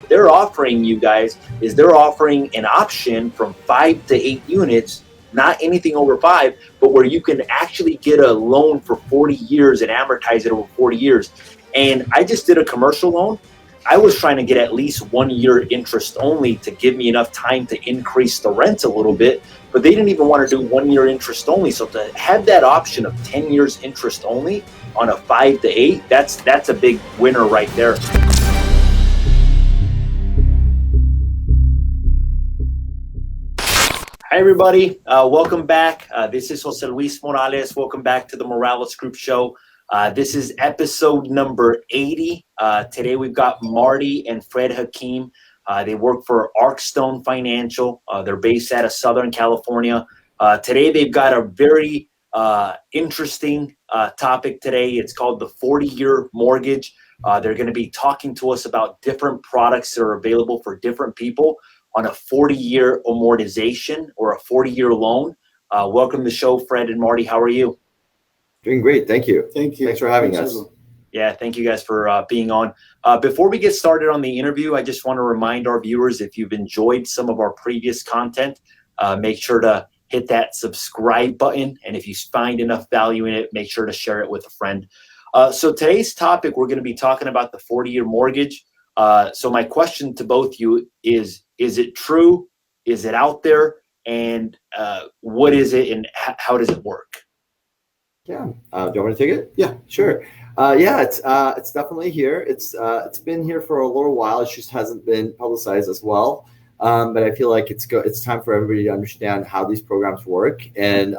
they're offering you guys is they're offering an option from 5 to 8 units, not anything over 5, but where you can actually get a loan for 40 years and amortize it over 40 years. And I just did a commercial loan. I was trying to get at least 1 year interest only to give me enough time to increase the rent a little bit, but they didn't even want to do 1 year interest only. So to have that option of 10 years interest only on a 5 to 8, that's a big winner right there. Hi, everybody. Welcome back. This is Jose Luis Morales. Welcome back to the Morales Group Show. This is episode number 80. Today we've got Marty and Fred Hakeem. They work for Arcstone Financial. They're based out of Southern California. Today they've got a very interesting topic today. It's called the 40-year mortgage. They're going to be talking to us about different products that are available for different people on a 40-year amortization or a 40-year loan. Welcome to the show, Fred and Marty. How are you? Doing great. Thank you. Thank you. Thanks for having us. Yeah, thank you guys for being on. Before we get started on the interview, I just want to remind our viewers, if you've enjoyed some of our previous content, make sure to hit that subscribe button. And if you find enough value in it, make sure to share it with a friend. So today's topic, we're going to be talking about the 40-year mortgage. So my question to both you is it true? Is it out there? And what is it and how does it work? Yeah. Do you want me to take it? Yeah. Sure. It's definitely here. It's been here for a little while. It just hasn't been publicized as well. But I feel like it's time for everybody to understand how these programs work and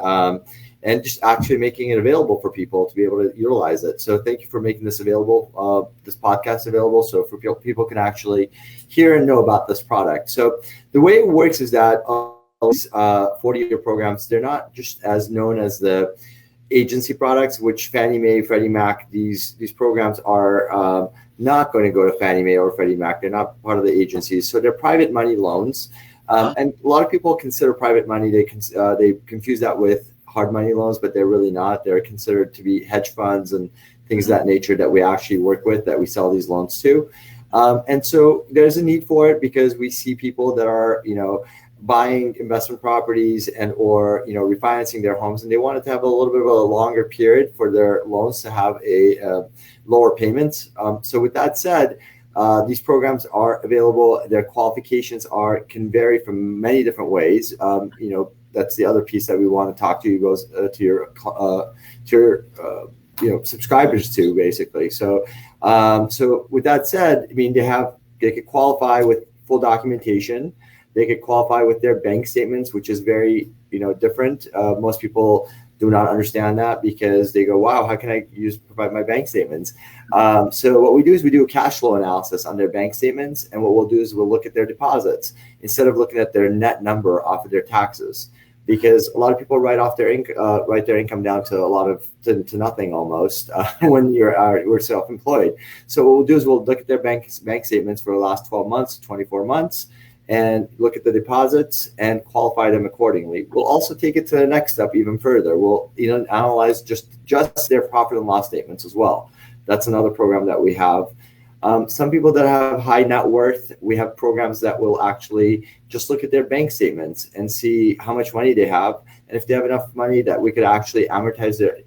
just actually making it available for people to be able to utilize it. So thank you for making this available, this podcast available, so for people can actually hear and know about this product. So the way it works is that these 40-year programs, they're not just as known as the agency products, which Fannie Mae, Freddie Mac, these programs are not going to go to Fannie Mae or Freddie Mac. They're not part of the agencies. So they're private money loans. And a lot of people consider private money, they confuse that with hard money loans, but they're really not. They're considered to be hedge funds and things of that nature that we actually work with, that we sell these loans to. And so there's a need for it because we see people that are, buying investment properties and or refinancing their homes, and they wanted to have a little bit of a longer period for their loans to have a lower payments. So with that said, these programs are available. Their qualifications can vary from many different ways. That's the other piece that we want to talk to you goes to your subscribers to basically. So with that said, I mean they could qualify with full documentation. They could qualify with their bank statements, which is very, different. Most people do not understand that because they go, wow, how can I provide my bank statements? So what we do is we do a cash flow analysis on their bank statements. And what we'll do is we'll look at their deposits instead of looking at their net number off of their taxes, because a lot of people write their income down to to nothing almost when we're self-employed. So what we'll do is we'll look at their bank statements for the last 12 months, 24 months, and look at the deposits and qualify them accordingly. We'll also take it to the next step even further. We'll analyze just their profit and loss statements as well. That's another program that we have. Some people that have high net worth, we have programs that will actually just look at their bank statements and see how much money they have. And if they have enough money that we could actually amortize their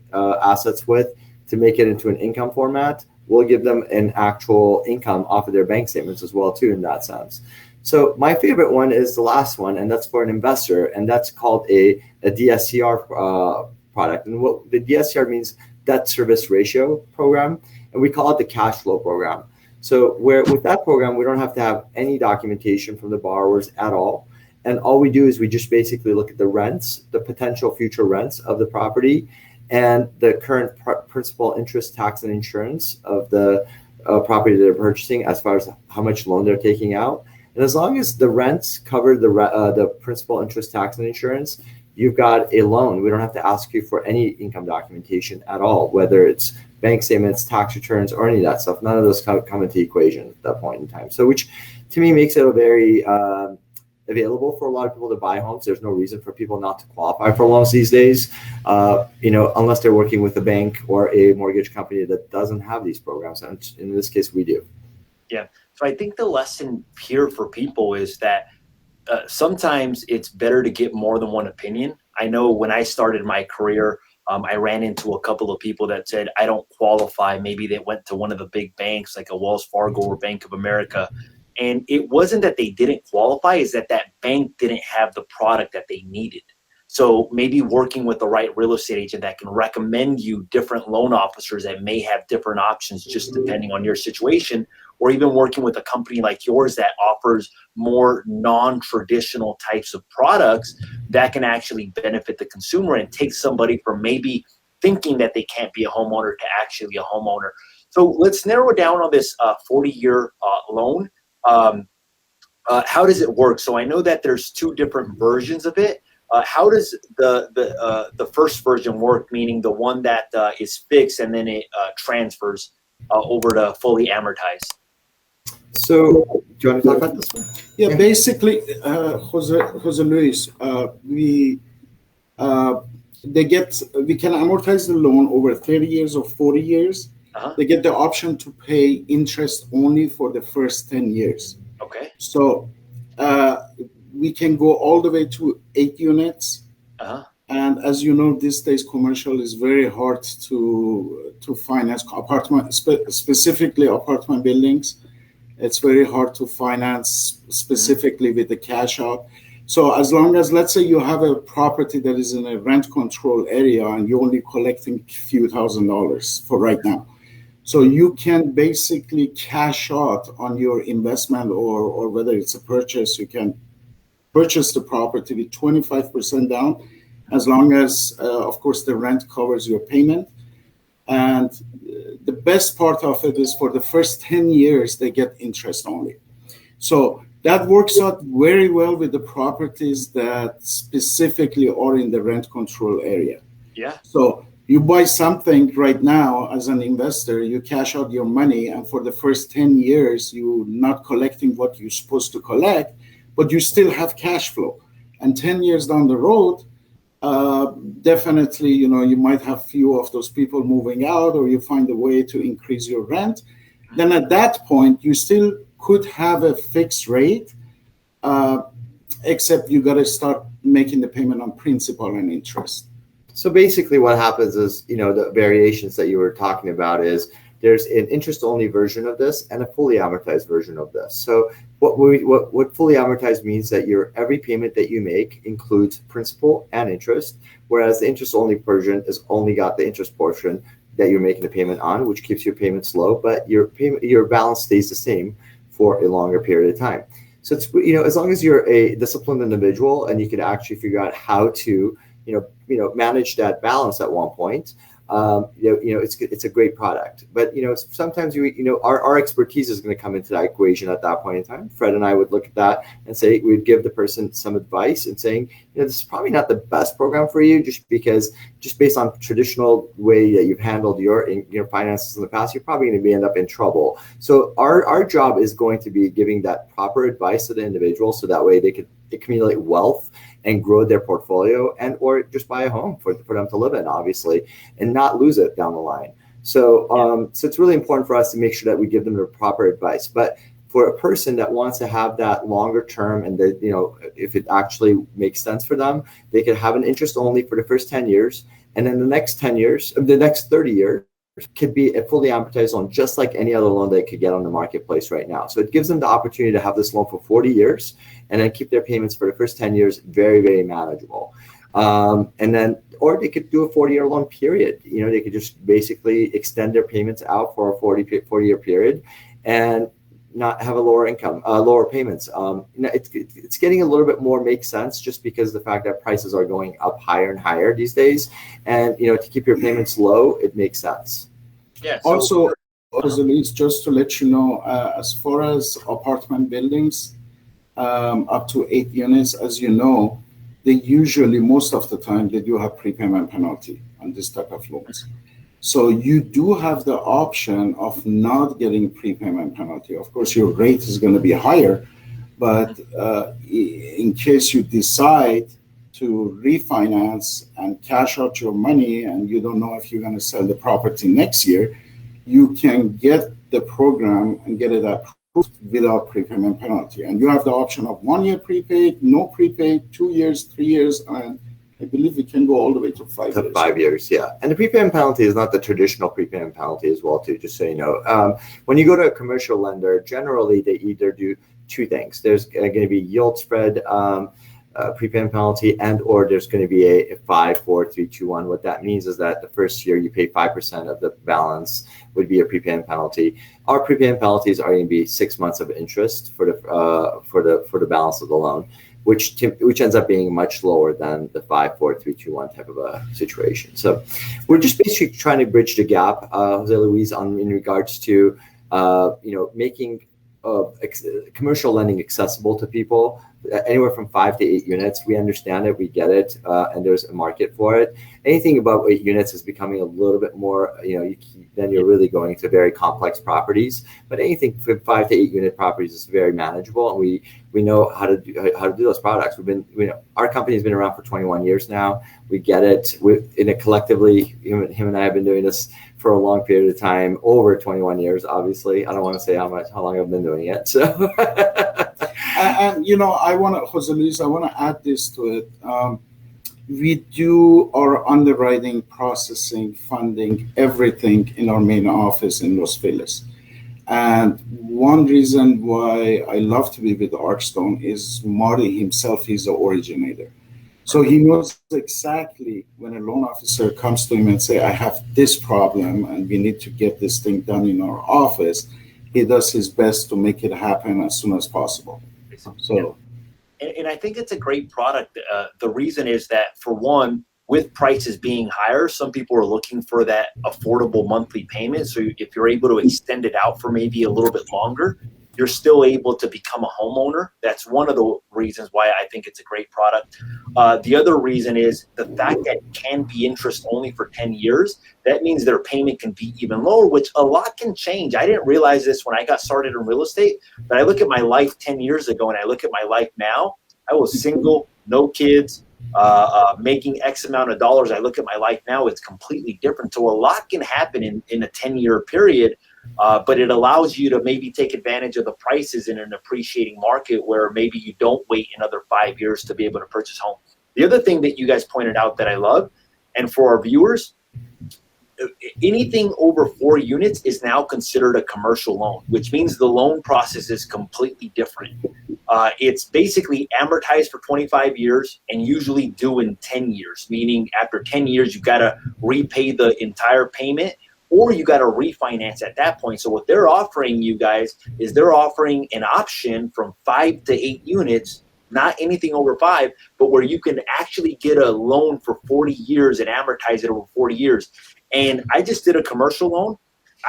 assets with to make it into an income format, we'll give them an actual income off of their bank statements as well too in that sense. So my favorite one is the last one, and that's for an investor, and that's called a DSCR product. And what the DSCR means, debt service ratio program, and we call it the cash flow program. So with that program, we don't have to have any documentation from the borrowers at all. And all we do is we just basically look at the rents, the potential future rents of the property, and the current principal, interest, tax, and insurance of the property they're purchasing as far as how much loan they're taking out. And as long as the rents cover the principal, interest, tax, and insurance, you've got a loan. We don't have to ask you for any income documentation at all, whether it's bank statements, tax returns, or any of that stuff. None of those come into the equation at that point in time. So which to me makes it a very available for a lot of people to buy homes. There's no reason for people not to qualify for loans these days, unless they're working with a bank or a mortgage company that doesn't have these programs. And in this case, we do. Yeah. So I think the lesson here for people is that sometimes it's better to get more than one opinion. I know when I started my career, I ran into a couple of people that said, I don't qualify. Maybe they went to one of the big banks like a Wells Fargo or Bank of America. And it wasn't that they didn't qualify, is that that bank didn't have the product that they needed. So maybe working with the right real estate agent that can recommend you different loan officers that may have different options just depending on your situation, or even working with a company like yours that offers more non-traditional types of products that can actually benefit the consumer and take somebody from maybe thinking that they can't be a homeowner to actually a homeowner. So let's narrow it down on this 40-year loan. How does it work? So I know that there's two different versions of it. How does the first version work, meaning the one that is fixed and then it transfers over to fully amortized? So, do you want to talk about this one? Yeah, basically, Jose Luis, we can amortize the loan over 30 years or 40 years. Uh-huh. They get the option to pay interest only for the first 10 years. Okay. So we can go all the way to 8 units. Uh-huh. And as you know, these days commercial is very hard to finance specifically apartment buildings. It's very hard to finance specifically with the cash out. So as long as, let's say you have a property that is in a rent control area and you're only collecting a few $1,000s for right now. So you can basically cash out on your investment or whether it's a purchase, you can purchase the property with 25% down, as long as, of course, the rent covers your payment. And the best part of it is for the first 10 years, they get interest only. So that works out very well with the properties that specifically are in the rent control area. Yeah. So you buy something right now as an investor, you cash out your money, and for the first 10 years, you're not collecting what you're supposed to collect, but you still have cash flow. And 10 years down the road, definitely, you might have few of those people moving out, or you find a way to increase your rent. Then at that point, you still could have a fixed rate, except you got to start making the payment on principal and interest. So basically what happens is, the variations that you were talking about is there's an interest-only version of this and a fully amortized version of this. So what fully amortized means that your every payment that you make includes principal and interest, whereas the interest-only version is only got the interest portion that you're making the payment on, which keeps your payments low, but your balance stays the same for a longer period of time. So it's, as long as you're a disciplined individual and you can actually figure out how to manage that balance at one point, it's a great product. But sometimes our expertise is going to come into that equation at that point in time. Fred and I would look at that and say we'd give the person some advice and saying, this is probably not the best program for you, just based on traditional way that you've handled your finances in the past, you're probably going to end up in trouble. So our job is going to be giving that proper advice to the individual, so that way they could accumulate wealth and grow their portfolio, or just buy a home for them to live in, obviously, and not lose it down the line. So so it's really important for us to make sure that we give them the proper advice. But for a person that wants to have that longer term, and if it actually makes sense for them, they could have an interest only for the first 10 years, and then the next 30 years could be a fully amortized loan, just like any other loan they could get on the marketplace right now. So it gives them the opportunity to have this loan for 40 years and then keep their payments for the first 10 years very, very manageable. Or they could do a 40-year loan period. They could just basically extend their payments out for a 40-year period and not have a lower payments. It's getting a little bit more makes sense just because the fact that prices are going up higher and higher these days, and to keep your payments low, it makes sense. Yeah. Also, Luis, just to let you know, as far as apartment buildings, up to 8 units, as you know, they usually, most of the time, they do have prepayment penalty on this type of loans. So you do have the option of not getting prepayment penalty. Of course, your rate is going to be higher, but in case you decide to refinance and cash out your money and you don't know if you're going to sell the property next year, you can get the program and get it approved without prepayment penalty. And you have the option of 1 year prepaid, no prepaid, 2 years, 3 years, and I believe we can go all the way to 5 years. 5 years, yeah. And the prepayment penalty is not the traditional prepayment penalty as well, too, just so you know. When you go to a commercial lender, generally they either do two things. There's going to be yield spread prepayment penalty, and or there's going to be a 5, 4, 3, 2, 1. What that means is that the first year you pay 5% of the balance would be a prepayment penalty. Our prepayment penalties are going to be 6 months of interest for the balance of the loan, which ends up being much lower than the 5, 4, 3, 2, 1 type of a situation. So we're just basically trying to bridge the gap, Jose Luis, in regards to making commercial lending accessible to people, anywhere from 5 to 8 units. We understand it, we get it, and there's a market for it. Anything above 8 units is becoming a little bit more, then you're really going to very complex properties. But anything from 5 to 8 unit properties is very manageable, and we know how to do those products. Our company has been around for 21 years now. We get it. Collectively, him and I have been doing this for a long period of time, over 21 years. Obviously, I don't want to say how long I've been doing it. So, and Jose Luis, I want to add this to it. We do our underwriting, processing, funding, everything in our main office in Los Feliz. And one reason why I love to be with Archstone is Marty himself, he's the originator. So he knows exactly when a loan officer comes to him and say, I have this problem and we need to get this thing done in our office, he does his best to make it happen as soon as possible. So, and I think it's a great product. The reason is that, for one, with prices being higher, some people are looking for that affordable monthly payment. So if you're able to extend it out for maybe a little bit longer, you're still able to become a homeowner. That's one of the reasons why I think it's a great product. The other reason is the fact that it can be interest only for 10 years. That means their payment can be even lower, which a lot can change. I didn't realize this when I got started in real estate, but I look at my life 10 years ago and I look at my life now. I was single, no kids, making X amount of dollars. I look at my life now, it's completely different. So a lot can happen in a 10-year period. But it allows you to maybe take advantage of the prices in an appreciating market where maybe you don't wait another 5 years to be able to purchase home. The other thing that you guys pointed out that I love, and for our viewers, anything over 4 units is now considered a commercial loan, which means the loan process is completely different. It's basically amortized for 25 years and usually due in 10 years, meaning after 10 years, you've got to repay the entire payment, or you got to refinance at that point. So what they're offering you guys is they're offering an option from 5 to 8 units, not anything over 5, but where you can actually get a loan for 40 years and amortize it over 40 years. And I just did a commercial loan.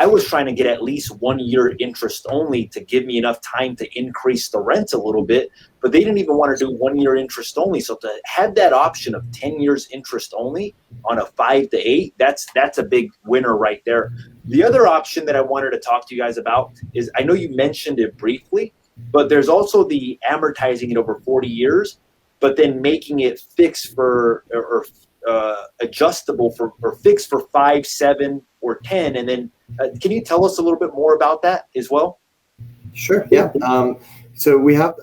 I was trying to get at least 1 year interest only to give me enough time to increase the rent a little bit, but they didn't even want to do 1 year interest only. So to have that option of 10 years interest only on a 5 to 8, that's a big winner right there. The other option that I wanted to talk to you guys about is, I know you mentioned it briefly, but there's also the amortizing it over 40 years, but then making it fixed for or adjustable for, or fixed for 5, 7, or 10. And then can you tell us a little bit more about that as well? Sure. Yeah. So we have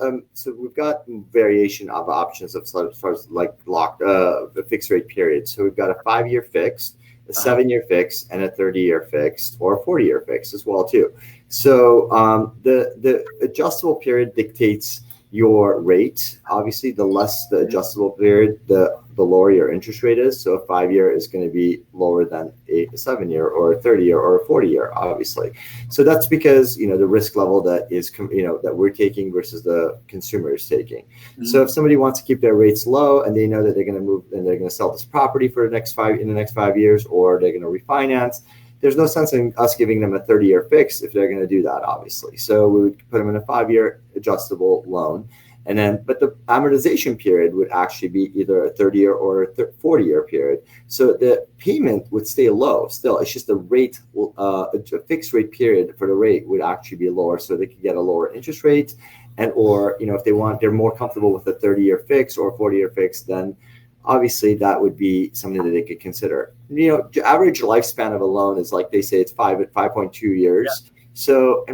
we've got variation of options as far as like locked the fixed rate period. So we've got a 5-year fixed, a 7-year fixed, and a 30-year fixed, or a 40-year fixed as well too. So the adjustable period dictates your rate. Obviously, the less the adjustable period, the lower your interest rate is. So a 5-year is going to be lower than a 7-year or a 30-year or a 40-year, obviously. So that's because, the risk level that is, that we're taking versus the consumer is taking. Mm-hmm. So if somebody wants to keep their rates low and they know that they're going to move and they're going to sell this property for the next 5 years, or they're going to refinance, there's no sense in us giving them a 30-year fix if they're going to do that, obviously. So we would put them in a 5-year adjustable loan. And then, but the amortization period would actually be either a 30-year or a 40-year period. So the payment would stay low still. It's just the rate, a fixed rate period for the rate would actually be lower, so they could get a lower interest rate. And, or, if they're more comfortable with a 30-year fix or a 40-year fix, then obviously that would be something that they could consider. The average lifespan of a loan is, like they say, it's 5.2 years. Yeah. So,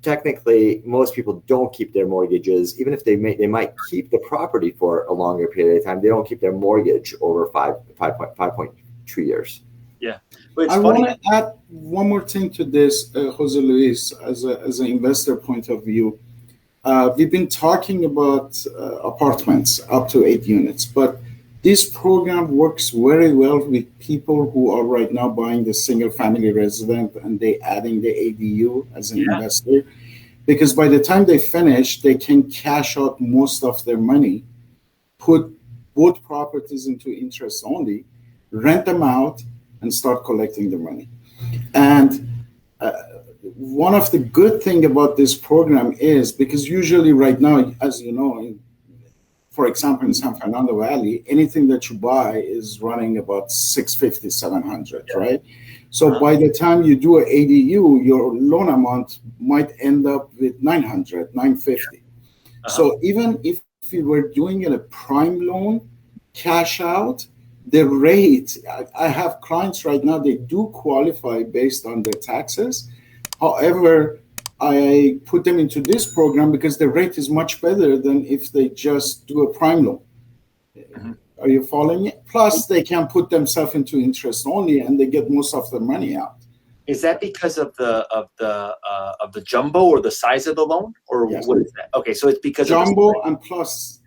technically, most people don't keep their mortgages, even if they might keep the property for a longer period of time. They don't keep their mortgage over 5.2 years. Yeah, but it's I funny. want to add one more thing to this, Jose Luis, as an investor point of view. We've been talking about apartments up to 8 units, but this program works very well with people who are right now buying the single family resident and they adding the ADU as an investor, because by the time they finish, they can cash out most of their money, put both properties into interest only, rent them out, and start collecting the money. And one of the good thing about this program is because usually right now, as you know, for example, in San Fernando Valley, anything that you buy is running about 650, 700, right? So by the time you do an ADU, your loan amount might end up with 900, 950. So even if you were doing a prime loan, cash out, the rate, I have clients right now, they do qualify based on their taxes. However, I put them into this program because the rate is much better than if they just do a prime loan. Are you following it? Plus, they can put themselves into interest only, and they get most of the money out. Is that because of the jumbo or the size of the loan, or Yes. what is that? Okay, so it's because Jumbo of and plus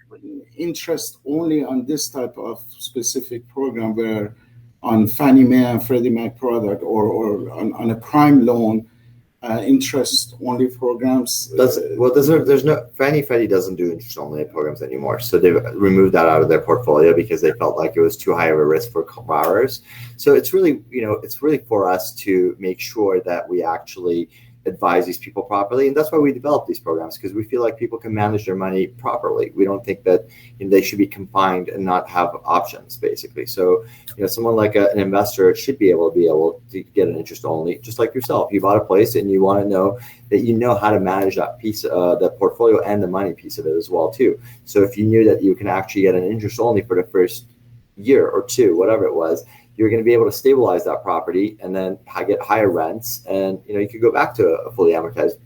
interest only on this type of specific program, where on Fannie Mae and Freddie Mac product or on a prime loan, interest only programs. There's no Freddie doesn't do interest only programs anymore, so they've removed that out of their portfolio because they felt like it was too high of a risk for borrowers. So it's really for us to make sure that we actually advise these people properly, and that's why we develop these programs, because we feel like people can manage their money properly. We don't think that they should be confined and not have options, basically. So someone like an investor should be able to get an interest only, just like yourself. You bought a place and you want to know that you know how to manage that piece, that portfolio and the money piece of it as well too. So if you knew that you can actually get an interest only for the first year or two, whatever it was, you're going to be able to stabilize that property and then get higher rents, and you could go back to a fully amortized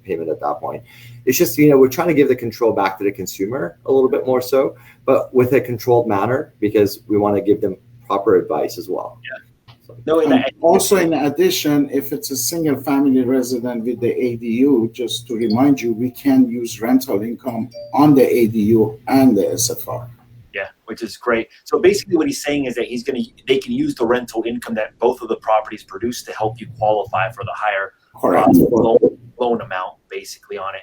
payment at that point. It's just we're trying to give the control back to the consumer a little bit more so, but with a controlled manner, because we want to give them proper advice as well. Yeah. No, also in addition, if it's a single family resident with the ADU, just to remind you, we can use rental income on the ADU and the SFR. Yeah, which is great. So basically what he's saying is that they can use the rental income that both of the properties produce to help you qualify for the higher loan amount basically on it.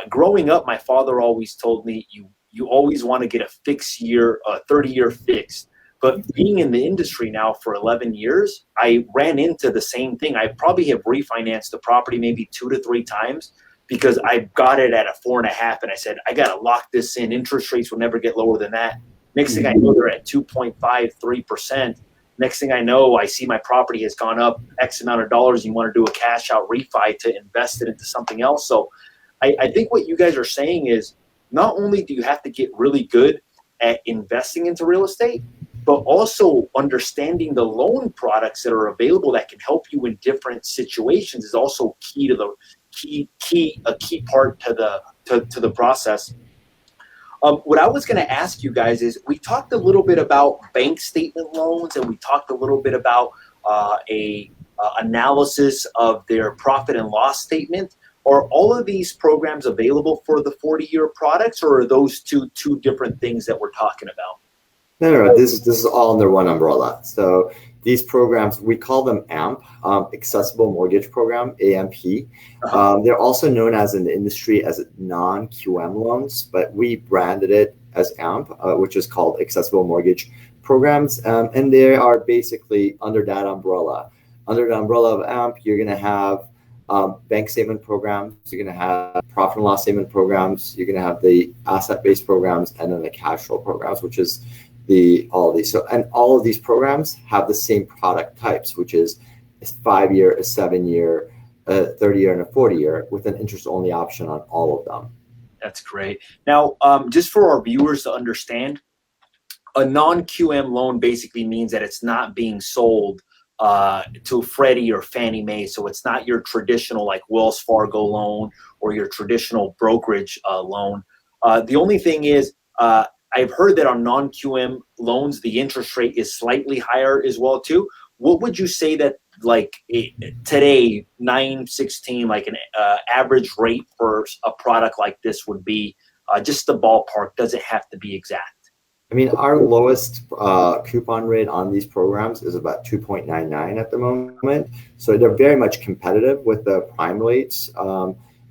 Growing up, my father always told me you always want to get a fixed year, a 30-year fixed. But being in the industry now for 11 years, I ran into the same thing. I probably have refinanced the property maybe 2 to 3 times because I got it at a 4.5, and I said, I got to lock this in. Interest rates will never get lower than that. Next thing I know, they're at 2.5, 3%. Next thing I know, I see my property has gone up X amount of dollars. You want to do a cash out refi to invest it into something else. So I think what you guys are saying is not only do you have to get really good at investing into real estate, but also understanding the loan products that are available that can help you in different situations is also key to the key part to the process. What I was going to ask you guys is, we talked a little bit about bank statement loans, and we talked a little bit about a analysis of their profit and loss statement. Are all of these programs available for the 40-year products, or are those two different things that we're talking about? No. This is all under one umbrella. So these programs, we call them AMP, Accessible Mortgage Program, AMP. They're also known as in the industry as non-QM loans, but we branded it as AMP, which is called Accessible Mortgage Programs. And they are basically under that umbrella. Under the umbrella of AMP, you're going to have bank statement programs, you're going to have profit and loss statement programs, you're going to have the asset-based programs, and then the cash flow programs, which is all of these. So, and all of these programs have the same product types, which is a 5-year, a 7-year, a 30-year, and a 40-year, with an interest-only option on all of them. That's great. Now, just for our viewers to understand, a non-QM loan basically means that it's not being sold to Freddie or Fannie Mae. So it's not your traditional like Wells Fargo loan or your traditional brokerage loan. The only thing is, I've heard that on non-QM loans, the interest rate is slightly higher as well too. What would you say that like today, 9.16, like an average rate for a product like this would be? Just the ballpark, doesn't have to be exact. I mean, our lowest coupon rate on these programs is about 2.99 at the moment. So they're very much competitive with the prime rates.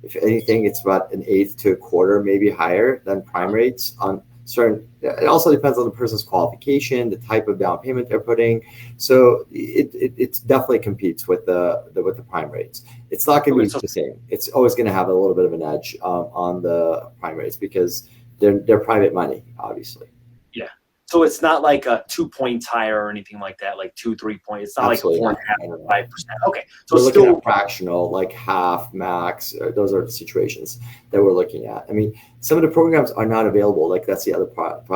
If anything, it's about an eighth to a quarter, maybe higher than prime rates on certain. It also depends on the person's qualification, the type of down payment they're putting. So it definitely competes with the prime rates. It's not going to be the same. It's always going to have a little bit of an edge on the prime rates because they're private money, obviously. Yeah. So it's not like a 2 points higher or anything like that, like 2-3 points. It's not Absolutely like a 4.5% or 5%. Okay. So we're still looking at fractional, like half, max. Those are the situations that we're looking at. I mean, some of the programs are not available. Like that's the other part.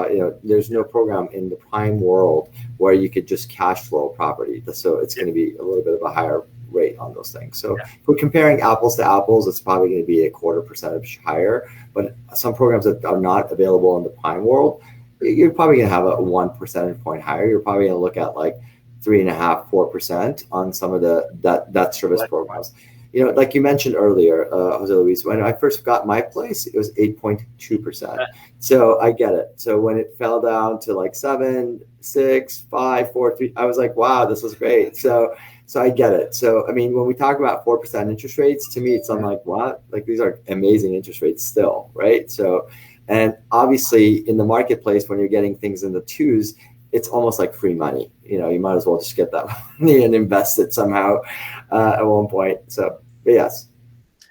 There's no program in the prime world where you could just cash flow property. So it's going to be a little bit of a higher rate on those things. So if we're comparing apples to apples, it's probably going to be a 0.25% higher. But some programs that are not available in the prime world, you're probably going to have a 1 percentage point higher. You're probably going to look at like 3.5-4% on some of the debt service programs. Like you mentioned earlier, Jose Luis, when I first got my place, it was 8.2%. So I get it. So when it fell down to like 7, 6, 5, 4, 3, I was like, wow, this is great. So I get it. So, I mean, when we talk about 4% interest rates, to me, I'm like, what? Like these are amazing interest rates still, right? So, and obviously in the marketplace, when you're getting things in the twos, it's almost like free money. You might as well just get that money and invest it somehow at one point. So, but yes.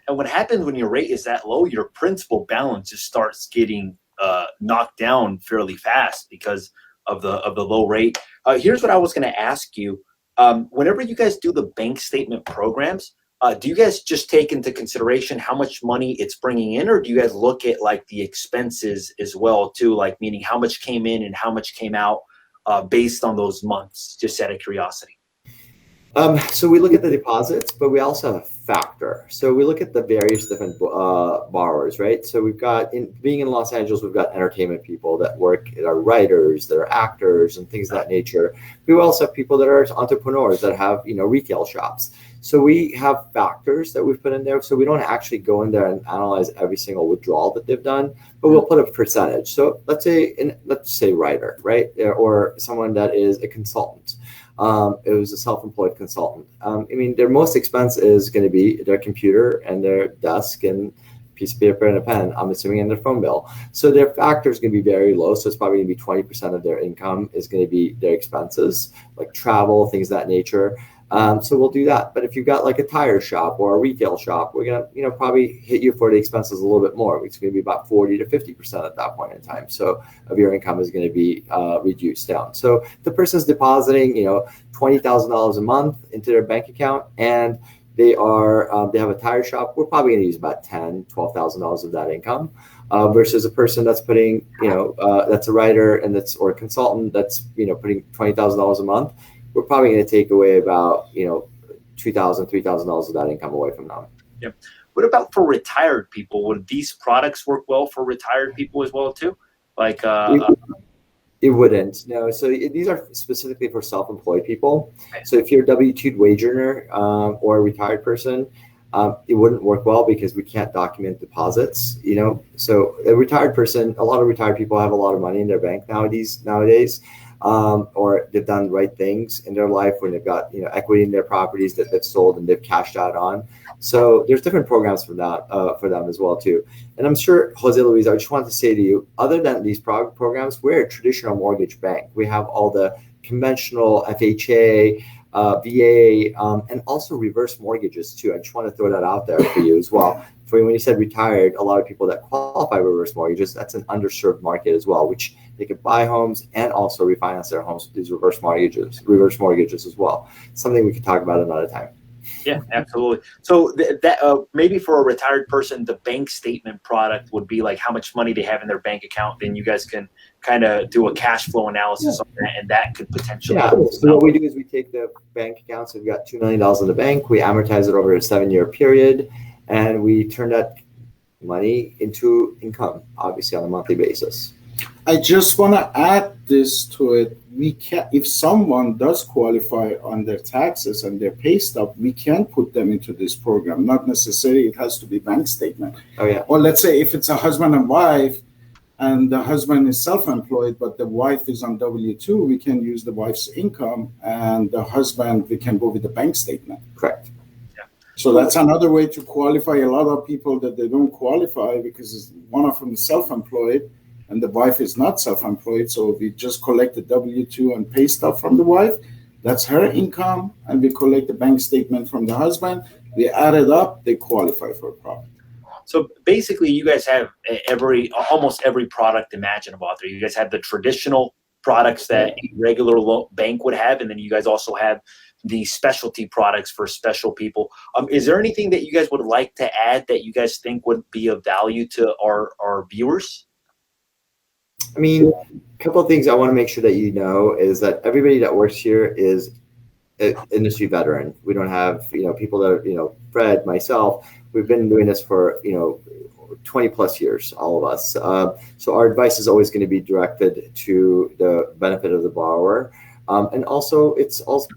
And what happens when your rate is that low, your principal balance just starts getting knocked down fairly fast because of the low rate. Here's what I was going to ask you. Whenever you guys do the bank statement programs, do you guys just take into consideration how much money it's bringing in, or do you guys look at like the expenses as well too, like meaning how much came in and how much came out based on those months, just out of curiosity? So we look at the deposits, but we also have a factor. So we look at the various different borrowers, right? So we've got, being in Los Angeles, we've got entertainment people that work, that are writers, that are actors and things of that nature. We also have people that are entrepreneurs that have, retail shops. So we have factors that we've put in there. So we don't actually go in there and analyze every single withdrawal that they've done, but we'll put a percentage. So let's say writer, right? Or someone that is a consultant. It was a self-employed consultant. Their most expense is going to be their computer and their desk and piece of paper and a pen, I'm assuming, and their phone bill. So their factor is going to be very low. So it's probably going to be 20% of their income is going to be their expenses, like travel, things of that nature. So we'll do that. But if you've got like a tire shop or a retail shop, we're going to, probably hit you for the expenses a little bit more. It's going to be about 40 to 50% at that point in time. So of your income is going to be reduced down. So the person's depositing, $20,000 a month into their bank account, and they have a tire shop. We're probably going to use about $10,000, $12,000 of that income versus a person that's putting, that's a writer and or a consultant that's, putting $20,000 a month. We're probably going to take away about, $2,000, $3,000 of that income away from them. Yep. What about for retired people? Would these products work well for retired people as well too? Like it wouldn't. No. So these are specifically for self-employed people. Okay. So if you're a W-2 wage earner or a retired person, it wouldn't work well because we can't document deposits. So a retired person, a lot of retired people have a lot of money in their bank nowadays. Or they've done right things in their life when they've got equity in their properties that they've sold and they've cashed out on. So there's different programs for that for them as well too. And I'm sure, Jose Luis, I just want to say to you, other than these programs, we're a traditional mortgage bank. We have all the conventional FHA, VA, and also reverse mortgages too. I just want to throw that out there for you as well. When you said retired, a lot of people that qualify reverse mortgages, that's an underserved market as well, which they could buy homes and also refinance their homes with these reverse mortgages as well. Something we could talk about another time. Yeah, absolutely. So that maybe for a retired person, the bank statement product would be like how much money they have in their bank account. Then you guys can kind of do a cash flow analysis on that, and that could potentially. Yeah. So what we do is we take the bank accounts. We've got $2 million in the bank. We amortize it over a 7-year period, and we turn that money into income, obviously on a monthly basis. I just want to add this to it. We can, if someone does qualify on their taxes and their pay stub, we can put them into this program. Not necessarily it has to be bank statement. Oh yeah. Or let's say if it's a husband and wife, and the husband is self-employed, but the wife is on W-2, we can use the wife's income, and the husband, we can go with the bank statement. Correct. So that's another way to qualify a lot of people that they don't qualify because one of them is self-employed and the wife is not self-employed. So we just collect the W-2 and pay stub from the wife. That's her income. And we collect the bank statement from the husband. We add it up. They qualify for a profit. So basically, you guys have almost every product imaginable out there. You guys have the traditional products that a regular bank would have, and then you guys also have the specialty products for special people. Is there anything that you guys would like to add that you guys think would be of value to our viewers? I mean, a couple of things I want to make sure that you know is that everybody that works here is an industry veteran. We don't have, people that are, Fred, myself, we've been doing this for, 20 plus years, all of us. So our advice is always going to be directed to the benefit of the borrower. And also,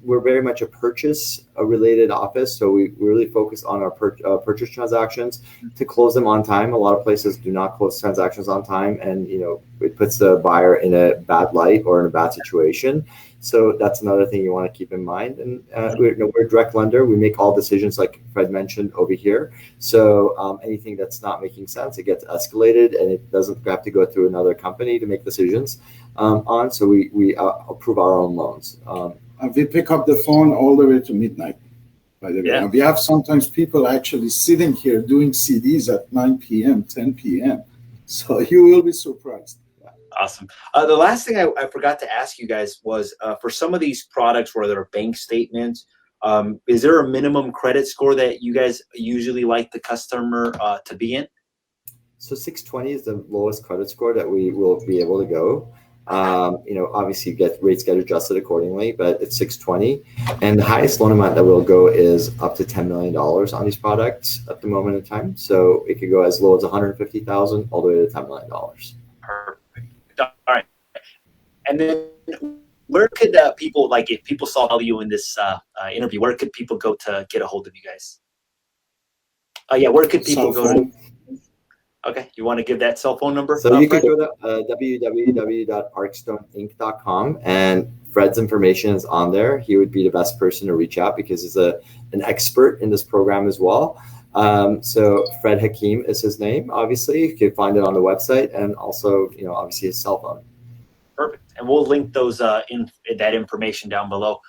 we're very much a purchase-related office, so we really focus on our purchase transactions to close them on time. A lot of places do not close transactions on time, and it puts the buyer in a bad light or in a bad situation. So that's another thing you want to keep in mind. And we're a direct lender. We make all decisions, like Fred mentioned over here. So anything that's not making sense, it gets escalated, and it doesn't have to go through another company to make decisions on. So we approve our own loans. We pick up the phone all the way to midnight, by the way. Yeah. And we have sometimes people actually sitting here doing CDs at 9 p.m., 10 p.m. So you will be surprised. Awesome. The last thing I forgot to ask you guys was for some of these products where there are bank statements, is there a minimum credit score that you guys usually like the customer to be in? So 620 is the lowest credit score that we will be able to go. Obviously rates get adjusted accordingly, but it's 620. And the highest loan amount that we'll go is up to $10 million on these products at the moment in time. So it could go as low as $150,000 all the way to $10 million. Perfect. All right. And then where could people, like if people saw value in this interview, where could people go to get a hold of you guys? Where could people go? Okay, you want to give that cell phone number? So you can go to www.arkstoneinc.com, and Fred's information is on there. He would be the best person to reach out because he's an expert in this program as well. So Fred Hakim is his name. Obviously, you can find it on the website, and also, obviously his cell phone. Perfect, and we'll link those that information down below.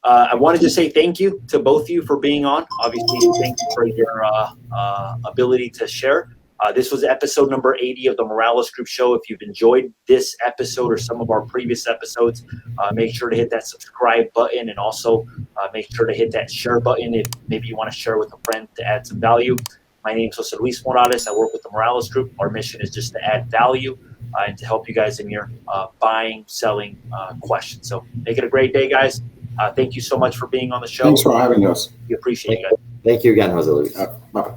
I wanted to say thank you to both of you for being on. Obviously, thank you for your ability to share. This was episode number 80 of the Morales Group Show. If you've enjoyed this episode or some of our previous episodes, make sure to hit that subscribe button, and also make sure to hit that share button if maybe you want to share with a friend to add some value. My name is Jose Luis Morales. I work with the Morales Group. Our mission is just to add value and to help you guys in your buying, selling questions. So make it a great day, guys. Thank you so much for being on the show. Thanks for having us. We appreciate you guys. Thank you again, Jose Luis. Bye-bye.